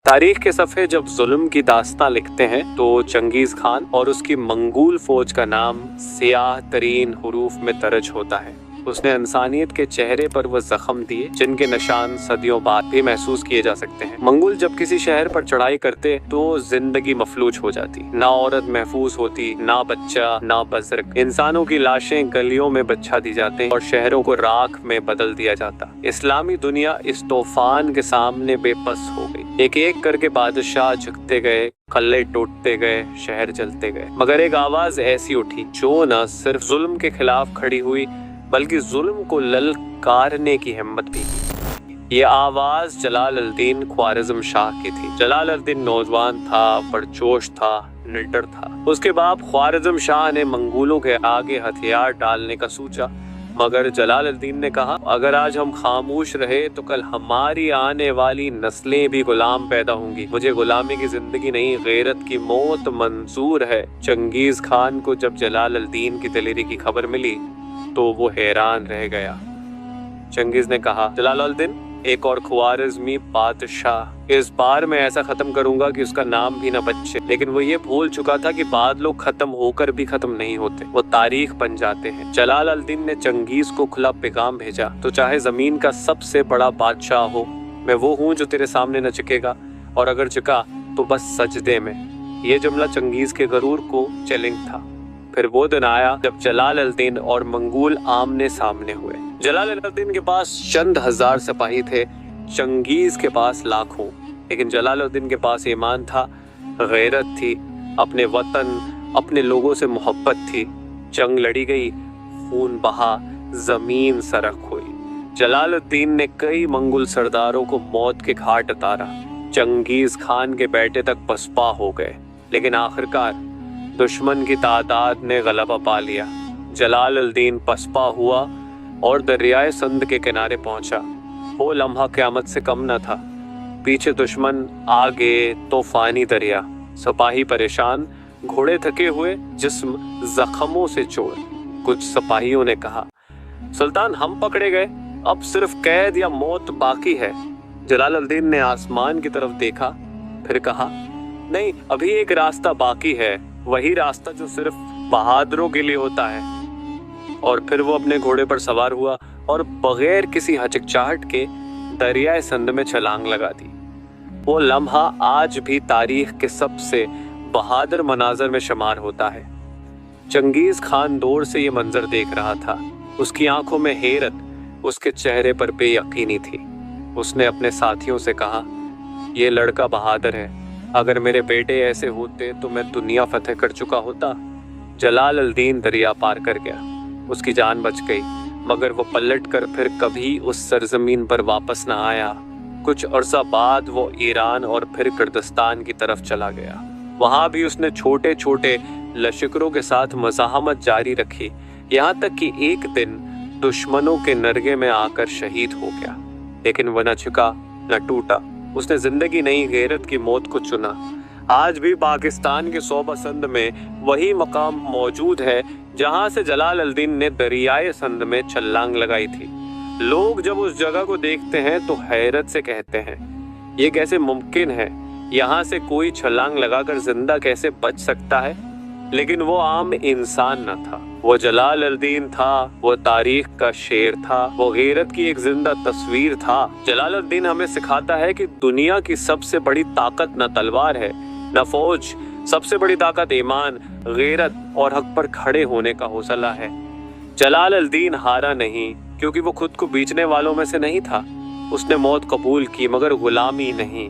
तारीख के सफ़े जब जुल्म की दास्तां लिखते हैं तो चंगेज़ खान और उसकी मंगोल फौज का नाम सियाह तरीन हुरूफ में दर्ज होता है। उसने इंसानियत के चेहरे पर वो जख्म दिए जिनके निशान सदियों बाद भी महसूस किए जा सकते हैं। मंगोल जब किसी शहर पर चढ़ाई करते तो जिंदगी मफलूज हो जाती, ना औरत महफूज होती, ना बच्चा, ना बुजुर्ग। इंसानों की लाशें गलियों में बिछा दी जाती और शहरों को राख में बदल दिया जाता। इस्लामी दुनिया इस तूफान के सामने बेबस हो गई। एक एक करके बादशाह झुकते गए, कल्ले टूटते गए, शहर जलते गए, मगर एक आवाज ऐसी उठी जो न सिर्फ जुल्म के खिलाफ खड़ी हुई बल्कि जुल्म को ललकारने की हिम्मत भी की। ये आवाज जलालुद्दीन ख्वारिज़्म शाह की थी। जलालुद्दीन नौजवान था, पुरजोश था, निडर था। उसके बाप ख्वारिज़्म शाह ने मंगोलों के आगे हथियार डालने का सोचा, मगर जलालुद्दीन ने कहा, अगर आज हम खामोश रहे तो कल हमारी आने वाली नस्लें भी गुलाम पैदा होंगी। मुझे गुलामी की जिंदगी नहीं, गैरत की मौत मंजूर है। चंगेज़ खान को जब जलालुद्दीन की दिलेरी की खबर मिली तो वो हैरान रह गया। चंगेज़ ने कहा, जलालुद्दीन, एक और ख्वारिज़मी बादशाह, इस बार मैं ऐसा खत्म करूंगा कि उसका नाम भी न बचे। लेकिन वो ये भूल चुका था कि बाद लोग खत्म होकर भी खत्म नहीं होते, वो तारीख बन जाते हैं। जलालुद्दीन ने चंगेज़ को खुला पैगाम भेजा, तो चाहे जमीन का सबसे बड़ा बादशाह हो, मैं वो हूँ जो तेरे सामने न झुकेगा, और अगर झुका तो बस सजदे में। ये जुमला चंगेज़ के गरूर को चैलेंज था। फिर वो दिन आया जब जलालुद्दीन और मंगोल आमने सामने हुए। जलालुद्दीन के पास चंद हजार सिपाही थे, चंगेज़ के पास लाखों। लेकिन जलालुद्दीन के पास ईमान था, गैरत थी, अपने वतन, अपने लोगों से मोहब्बत थी। जंग लड़ी गई, खून बहा, जमीन सरक हुई। जलालुद्दीन ने कई मंगोल सरदारों को मौत के घाट उतारा। चंगेज़ खान के बेटे तक पसपा हो गए, लेकिन आखिरकार दुश्मन की तादाद ने गलबा पा लिया। जलालुद्दीन पसपा हुआ और दरियाए सिंध के किनारे पहुंचा। वो लम्हा क़यामत से कम न था। पीछे दुश्मन, आगे तूफानी दरिया, सिपाही परेशान, घोड़े थके हुए, जिस्म जख्मों से चोर। कुछ सिपाहियों ने कहा, सुल्तान, हम पकड़े गए, अब सिर्फ कैद या मौत बाकी है। जलालुद्दीन ने आसमान की तरफ देखा, फिर कहा, नहीं, अभी एक रास्ता बाकी है, वही रास्ता जो सिर्फ बहादुरों के लिए होता है। और फिर वो अपने घोड़े पर सवार हुआ और बगैर किसी हिचकिचाहट के दरियाए सिंध में छलांग लगा दी। वो लम्हा आज भी तारीख के सबसे बहादुर मनाजर में शुमार होता है। चंगेज़ खान दूर से ये मंजर देख रहा था। उसकी आंखों में हैरत, उसके चेहरे पर बेयकीनी थी। उसने अपने साथियों से कहा, ये लड़का बहादुर है, अगर मेरे बेटे ऐसे होते तो मैं दुनिया फतेह कर चुका होता। जलालुद्दीन दरिया पार कर गया, उसकी जान बच गई, मगर वो पलट कर फिर कभी उस सरजमीन पर वापस न आया। कुछ अरसा बाद वो ईरान और फिर कुर्दिस्तान की तरफ चला गया। वहाँ भी उसने छोटे छोटे लश्करों के साथ मज़ाहमत जारी रखी, यहाँ तक कि एक दिन दुश्मनों के नरगे में आकर शहीद हो गया। लेकिन वह न झुका, न टूटा। उसने जिंदगी नहीं, गैरत की मौत को चुना। आज भी पाकिस्तान के सूबा सिंध में वही मकाम मौजूद है जहां से जलालुद्दीन ने दरियाए सिंध में छलांग लगाई थी। लोग जब उस जगह को देखते हैं तो हैरत से कहते हैं, ये कैसे मुमकिन है, यहाँ से कोई छलांग लगाकर जिंदा कैसे बच सकता है। लेकिन वो आम इंसान न था, वो जलालुद्दीन था, वो तारीख का शेर था, वो गैरत की एक जिंदा तस्वीर था। जलालुद्दीन हमें सिखाता है कि दुनिया की सबसे बड़ी ताकत न तलवार है, न फौज, सबसे बड़ी ताकत ईमान, गैरत और हक पर खड़े होने का हौसला है। जलालुद्दीन हारा नहीं, क्योंकि वो खुद को बेचने वालों में से नहीं था। उसने मौत कबूल की, मगर गुलामी नहीं।